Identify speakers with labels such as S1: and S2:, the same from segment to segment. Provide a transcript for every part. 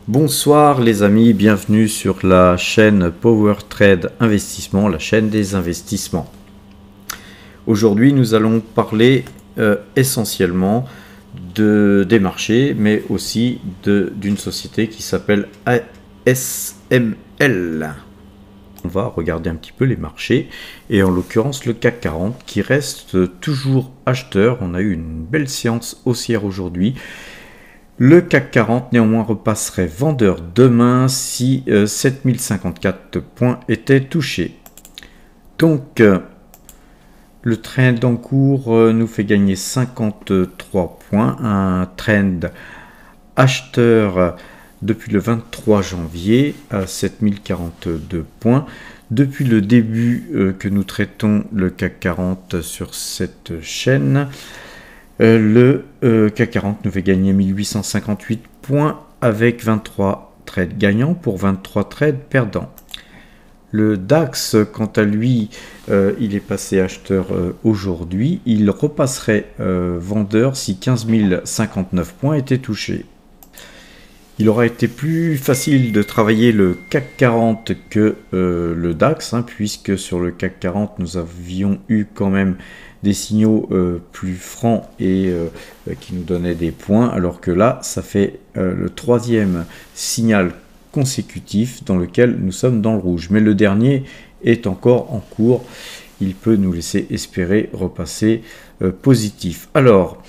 S1: Bonsoir les amis, bienvenue sur la chaîne Power Trade Investissement, la chaîne des investissements. Aujourd'hui nous allons parler essentiellement des marchés, mais aussi d'une société qui s'appelle ASML. On va regarder un petit peu les marchés et en l'occurrence le CAC 40 qui reste toujours acheteur. On a eu une belle séance haussière aujourd'hui. Le CAC 40 néanmoins repasserait vendeur demain si 7054 points étaient touchés. Donc le trend en cours nous fait gagner 53 points, un trend acheteur depuis le 23 janvier à 7042 points. Depuis le début que nous traitons le CAC 40 sur cette chaîne, le CAC 40 nous fait gagner 1858 points avec 23 trades gagnants pour 23 trades perdants. Le DAX, quant à lui, il est passé acheteur aujourd'hui. Il repasserait vendeur si 15 059 points étaient touchés. Il aura été plus facile de travailler le CAC 40 que le DAX, puisque sur le CAC 40, nous avions eu quand même des signaux plus francs et qui nous donnaient des points, alors que là, ça fait le troisième signal consécutif dans lequel nous sommes dans le rouge. Mais le dernier est encore en cours. Il peut nous laisser espérer repasser positif. Alors,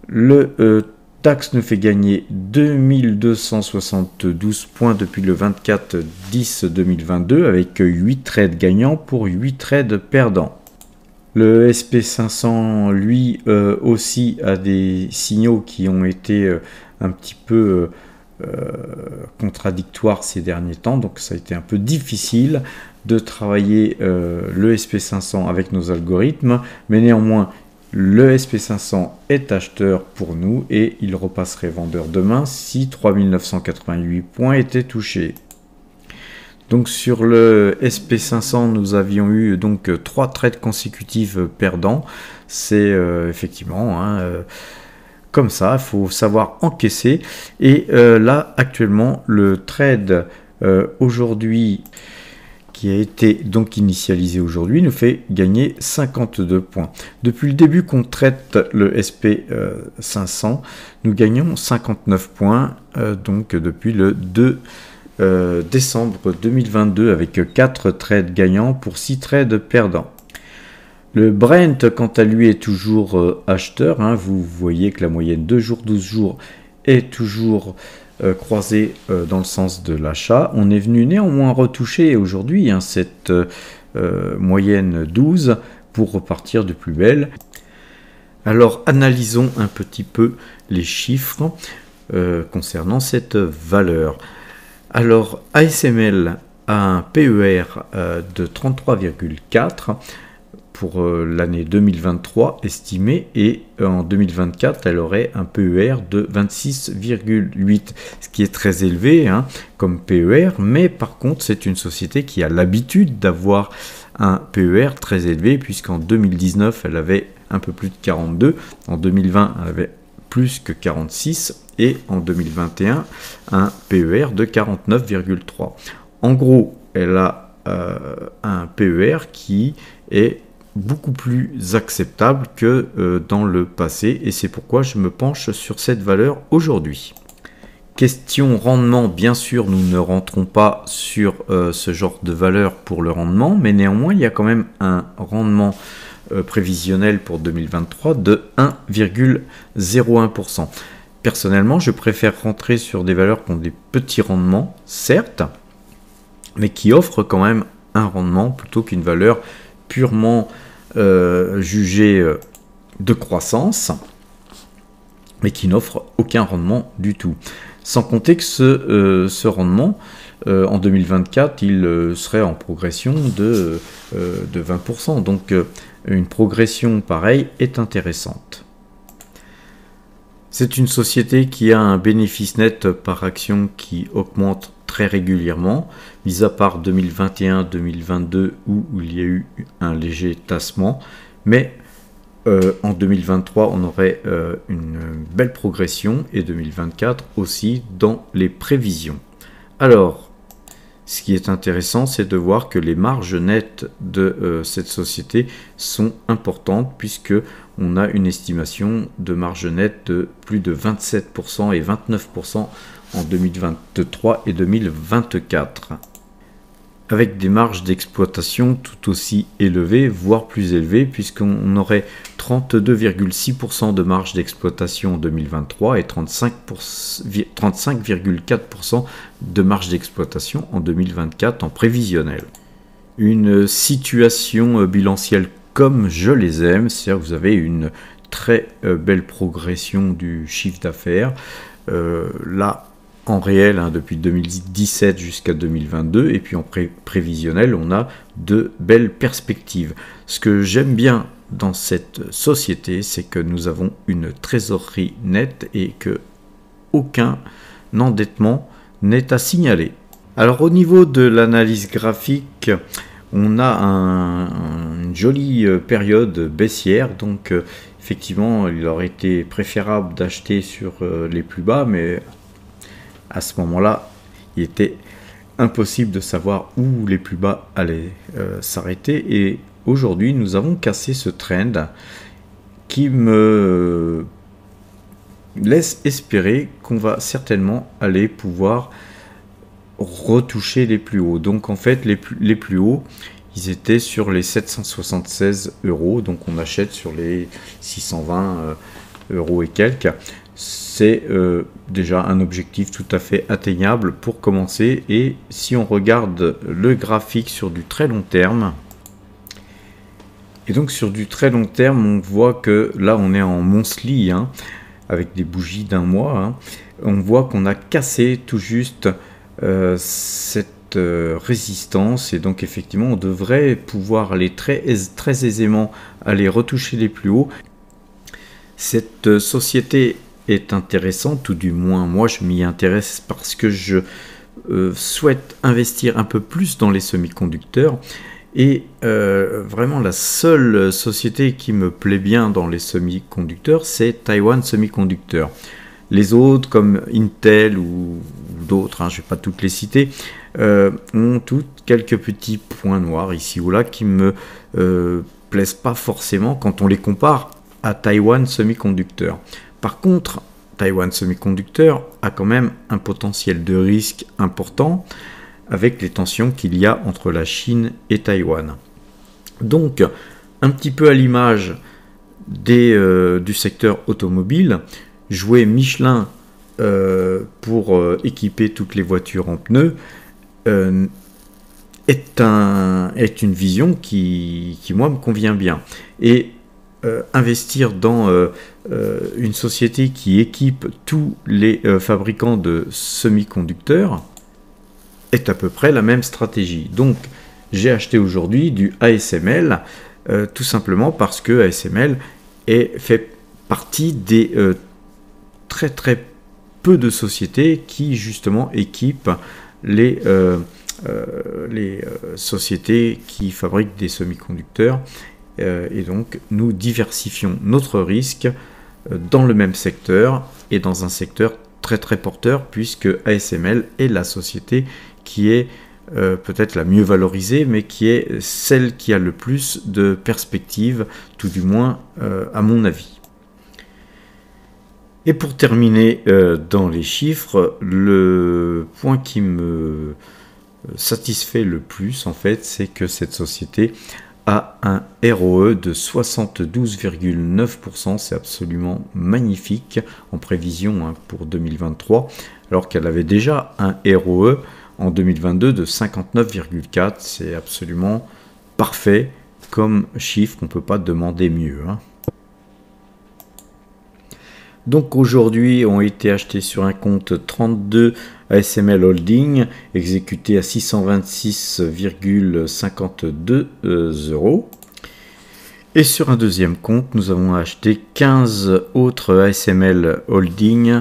S1: le DAX nous fait gagner 2272 points depuis le 24-10-2022 avec 8 trades gagnants pour 8 trades perdants. Le SP500, lui aussi, a des signaux qui ont été un petit peu contradictoires ces derniers temps. Donc ça a été un peu difficile de travailler le SP500 avec nos algorithmes. Mais néanmoins, le SP500 est acheteur pour nous et il repasserait vendeur demain si 3988 points étaient touchés. Donc sur le SP500, nous avions eu donc 3 trades consécutifs perdants. C'est effectivement comme ça, il faut savoir encaisser. Et là, actuellement, le trade aujourd'hui, qui a été donc initialisé aujourd'hui, nous fait gagner 52 points. Depuis le début qu'on traite le SP500, nous gagnons 59 points, donc depuis le 2 décembre 2022 avec 4 trades gagnants pour 6 trades perdants. Le Brent, quant à lui, est toujours acheteur. Vous voyez que la moyenne 2 jours, 12 jours est toujours croisée dans le sens de l'achat. On est venu néanmoins retoucher aujourd'hui cette moyenne 12 pour repartir de plus belle. Alors analysons un petit peu les chiffres concernant cette valeur. Alors, ASML a un PER de 33,4 pour l'année 2023 estimé et en 2024, elle aurait un PER de 26,8, ce qui est très élevé comme PER, mais par contre, c'est une société qui a l'habitude d'avoir un PER très élevé puisqu'en 2019, elle avait un peu plus de 42, en 2020, elle avait plus que 46 et en 2021 un PER de 49,3. En gros, elle a un PER qui est beaucoup plus acceptable que dans le passé et c'est pourquoi je me penche sur cette valeur aujourd'hui. Question rendement, bien sûr, nous ne rentrons pas sur ce genre de valeur pour le rendement, mais néanmoins, il y a quand même un rendement prévisionnel pour 2023 de 1,01%. Personnellement, je préfère rentrer sur des valeurs qui ont des petits rendements, certes, mais qui offrent quand même un rendement plutôt qu'une valeur purement jugée de croissance, mais qui n'offre aucun rendement du tout. Sans compter que ce rendement, en 2024, il serait en progression de 20%. Donc, une progression pareille est intéressante. C'est une société qui a un bénéfice net par action qui augmente très régulièrement, mis à part 2021-2022 où il y a eu un léger tassement. Mais en 2023, on aurait une belle progression et 2024 aussi dans les prévisions. Alors, ce qui est intéressant, c'est de voir que les marges nettes de cette société sont importantes, puisque on a une estimation de marge nette de plus de 27% et 29% en 2023 et 2024. Avec des marges d'exploitation tout aussi élevées, voire plus élevées, puisqu'on aurait 32,6% de marge d'exploitation en 2023 et 35,4% de marge d'exploitation en 2024 en prévisionnel. Une situation bilancielle comme je les aime, c'est-à-dire que vous avez une très belle progression du chiffre d'affaires. Là, en réel, depuis 2017 jusqu'à 2022, et puis en prévisionnel, on a de belles perspectives. Ce que j'aime bien dans cette société, c'est que nous avons une trésorerie nette et que aucun endettement n'est à signaler. Alors au niveau de l'analyse graphique, on a une jolie période baissière, donc effectivement il aurait été préférable d'acheter sur les plus bas, mais à ce moment-là, il était impossible de savoir où les plus bas allaient s'arrêter. Et aujourd'hui, nous avons cassé ce trend qui me laisse espérer qu'on va certainement aller pouvoir retoucher les plus hauts. Donc en fait, les plus hauts, ils étaient sur les 776 €. Donc on achète sur les 620 € et quelques. C'est déjà un objectif tout à fait atteignable pour commencer. Et si on regarde le graphique sur du très long terme, et donc sur du très long terme, on voit que là on est en monthly, avec des bougies d'un mois, on voit qu'on a cassé tout juste cette résistance, et donc effectivement on devrait pouvoir aller très aisément aller retoucher les plus hauts. Cette société est intéressante, tout du moins moi je m'y intéresse parce que je souhaite investir un peu plus dans les semi-conducteurs, et vraiment la seule société qui me plaît bien dans les semi-conducteurs, c'est Taiwan Semiconductor. Les autres comme Intel ou d'autres, je ne vais pas toutes les citer, ont toutes quelques petits points noirs ici ou là qui me plaisent pas forcément quand on les compare à Taiwan Semiconductor. Par contre, Taiwan Semiconductor a quand même un potentiel de risque important avec les tensions qu'il y a entre la Chine et Taïwan. Donc, un petit peu à l'image du secteur automobile, jouer Michelin pour équiper toutes les voitures en pneus est une vision qui moi me convient bien. Et investir dans une société qui équipe tous les fabricants de semi-conducteurs est à peu près la même stratégie. Donc j'ai acheté aujourd'hui du ASML tout simplement parce que ASML fait partie des très peu de sociétés qui justement équipent les sociétés qui fabriquent des semi-conducteurs. Et donc nous diversifions notre risque dans le même secteur et dans un secteur très porteur, puisque ASML est la société qui est peut-être la mieux valorisée, mais qui est celle qui a le plus de perspectives, tout du moins à mon avis. Et pour terminer dans les chiffres, le point qui me satisfait le plus en fait, c'est que cette société a un ROE de 72,9%, c'est absolument magnifique en prévision pour 2023, alors qu'elle avait déjà un ROE en 2022 de 59,4%, c'est absolument parfait comme chiffre, on ne peut pas demander mieux. Donc aujourd'hui ont été achetés sur un compte 32 ASML Holding, exécuté à 626,52 €. Et sur un deuxième compte, nous avons acheté 15 autres ASML Holding,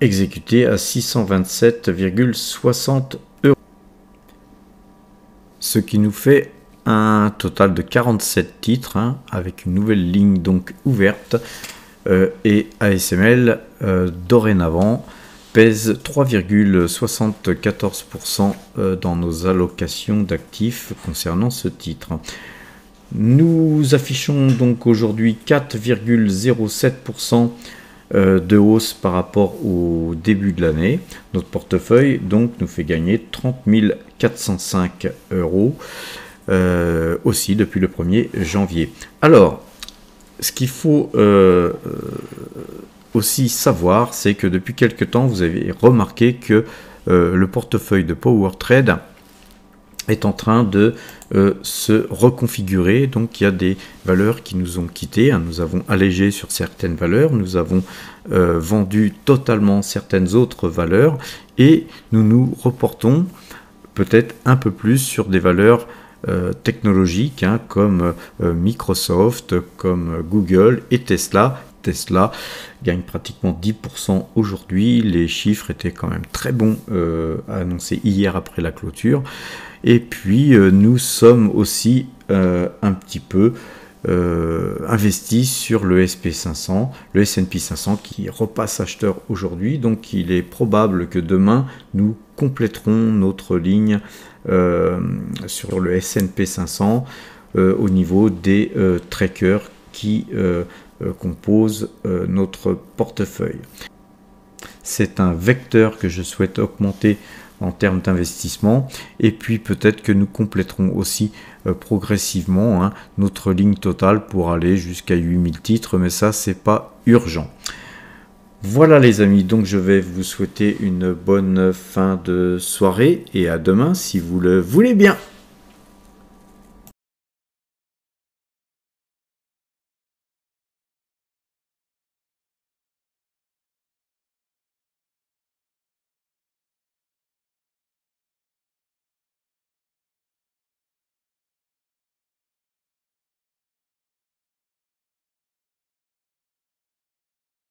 S1: exécutés à 627,60 €. Ce qui nous fait un total de 47 titres, avec une nouvelle ligne donc ouverte. Et ASML dorénavant pèse 3,74% dans nos allocations d'actifs concernant ce titre. Nous affichons donc aujourd'hui 4,07% de hausse par rapport au début de l'année. Notre portefeuille donc nous fait gagner 30 405 euros aussi depuis le 1er janvier. Alors, ce qu'il faut aussi savoir, c'est que depuis quelque temps, vous avez remarqué que le portefeuille de PowerTrade est en train de se reconfigurer. Donc il y a des valeurs qui nous ont quittés, hein. Nous avons allégé sur certaines valeurs, nous avons vendu totalement certaines autres valeurs et nous nous reportons peut-être un peu plus sur des valeurs technologiques, hein, comme Microsoft, comme Google et Tesla. Tesla gagne pratiquement 10% aujourd'hui. Les chiffres étaient quand même très bons annoncés hier après la clôture. Et puis nous sommes aussi un petit peu investis sur le SP500, le S&P 500 qui repasse acheteur aujourd'hui. Donc il est probable que demain nous compléterons notre ligne sur le S&P 500 au niveau des trackers qui compose notre portefeuille. C'est un vecteur que je souhaite augmenter en termes d'investissement et puis peut-être que nous compléterons aussi progressivement, hein, notre ligne totale pour aller jusqu'à 8000 titres, mais ça c'est pas urgent. Voilà les amis, donc je vais vous souhaiter une bonne fin de soirée et à demain si vous le voulez bien.